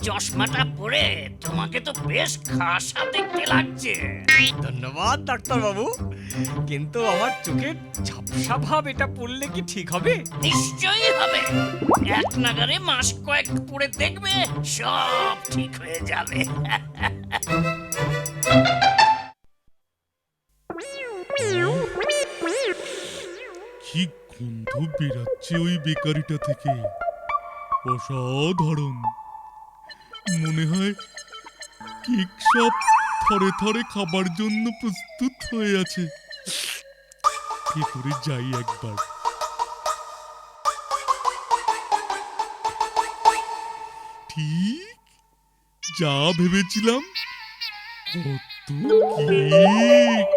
চশমাটা পরে তোমাকে তো বেশ খাসা দেখতে লাগছে। ধন্যবাদ ডাক্তার বাবু, কিন্তু আমার চোখের ঝাপসা ভাব এটা পড়লে কি ঠিক হবে? নিশ্চয়ই হবে। এক নাগারে মাস কয়েক পরে দেখবে সব ঠিক হয়ে যাবে। কি গন্ধ বেরাচ্ছে ওই বেকারিটা থেকে, অসাধারণ। মনে হয় কেক সব থরে থরে খাবার জন্য প্রস্তুত হয়ে আছে। ভেতরে যাই একবার। ঠিক যা ভেবেছিলাম, কত কেক।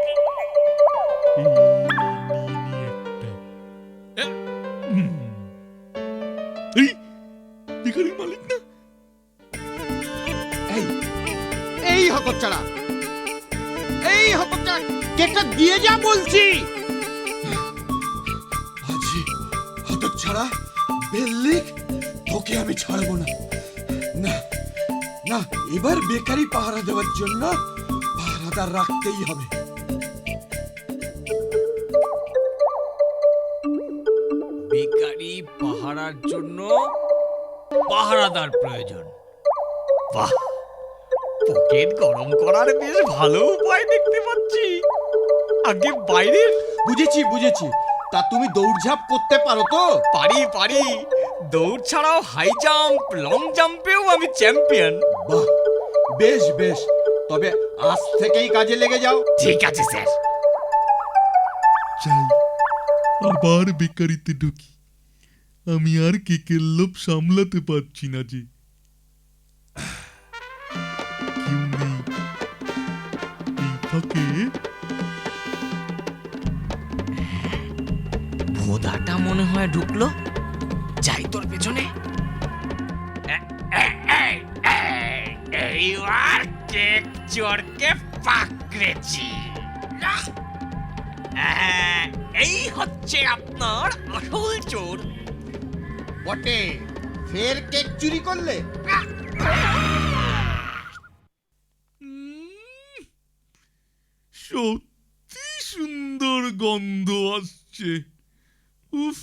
এই বেকারির মালিক না? এই হতচ্ছাড়া, এই হতচ্ছাড়া, কেকটা দিয়ে যা বলছি। আজি হতচ্ছাড়া বেল্লিক, তোকে আমি ছাড়বো না। না না, এবার বেকারি পাহারা দেওয়ার জন্য পাহারাদার রাখতেই হবে। বেকারি পাহারার জন্য পাহারাদার প্রয়োজন। বাহ, পকেট গরম করার বেশ ভালো উপায় দেখতে পাচ্ছি। আগে বাইরের। বুঝেছি বুঝেছি, তা তুমি দৌড়ঝাঁপ করতে পারো তো? পারি। দৌড় ছাড়াও হাই জাম্প, লং জাম্পেও আমি চ্যাম্পিয়ন। বাহ, বেশ বেশ, তবে আজ থেকেই কাজে লেগে যাও। ঠিক আছে স্যার। যাই, আবার বেকারিতে ঢুকি। আমি আর কেকের লোভ সামলাতে পারছি না যে। কেউ নেই এই ফাঁকে। ভোদাটা মনে হয় ঢুকলো, যাই তোর পেছনে। এইবার কেক চোরকে পাকড়েছি। এই হচ্ছে আপনার আসল চোর। বটে, ফের কেক চুরি করলে? সত্যি সুন্দর গন্ধ আসছে। উফ,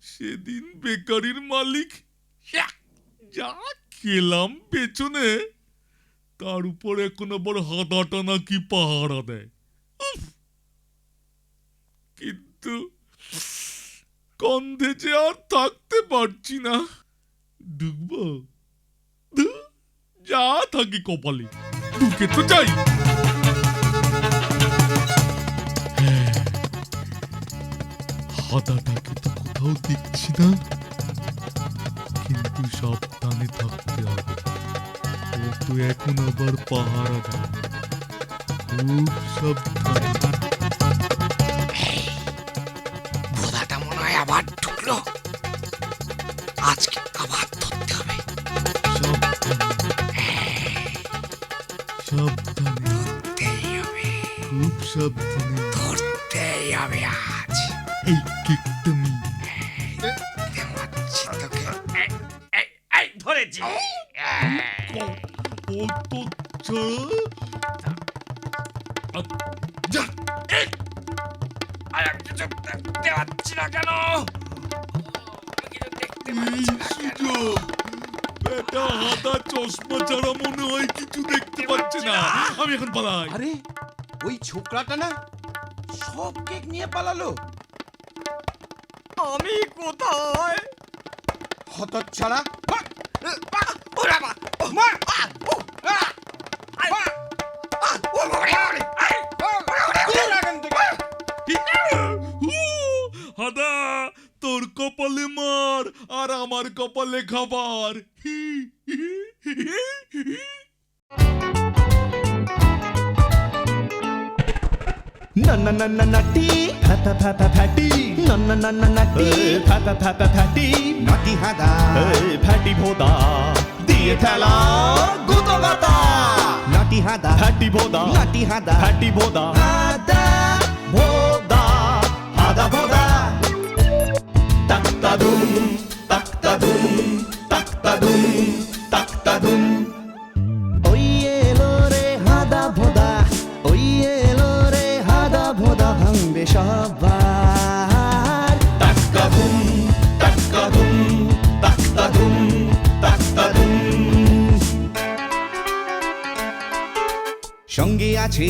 সেদিন বেকারির মালিক যা খেলাম পেছনে, তার উপর এখন আবার হাতাটা নাকি পাহারা দেয়। উফ, কিন্তু গন্ধে যে আর থাকতে পারছি না। ঢুকবো? ধুর, যা থাকি কপালে, ঢুকে তো যাই। হাতাটাকে তো কোথাও দেখছি না, কিন্তু সাবধানে থাকতে হবে। ও তো এখন আবার পাহারা দেয়, খুব সাবধানে। ভোদাটা মনে হয় আবার ঢুকলো, আজকে আবার ধরতে হবে। সাবধানে, খুব সাবধানে ধরতেই হবে আজ। এই কেকটা নিই। ধরেছি। কত দেখতে পাচ্ছি না কেন? সুযোগ, বেটা হাতা চশমা ছাড়া মনে হয় কিছু দেখতে পাচ্ছে না। আমি এখন পালাই। আরে, ওই ছোকরাটা না সব কেক নিয়ে পালালো। আমি কোথায়? হতচ্ছাড়া, হাদা, তোর কপালে মার আর আমার কপালে খাবার। नन्ना नन्ना नट्टी फैता फैता फैटी नन्ना नन्ना नट्टी फैता फैता फैटी নাতি হাদা, फैटी भोदा दिए थैला गुतो गाता নাতি হাদা, फैटी भोदा নাতি হাদা, फैटी भोदा হাদা, भोदा हादा भोदा तक्ता दुम तक्ता दुम तक्ता दुम সঙ্গে আছে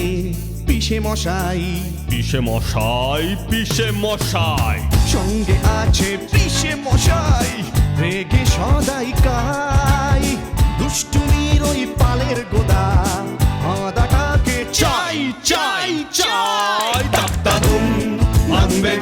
পিসে মশাই, পিসে মশাই, পিসে মশাই। সঙ্গে আছে পিসে মশাই, রেগে সদাই কাই, দুষ্টুমির ওই পালের গোদা আদাটাকে চাই চাই চাই। দাদুম মানবে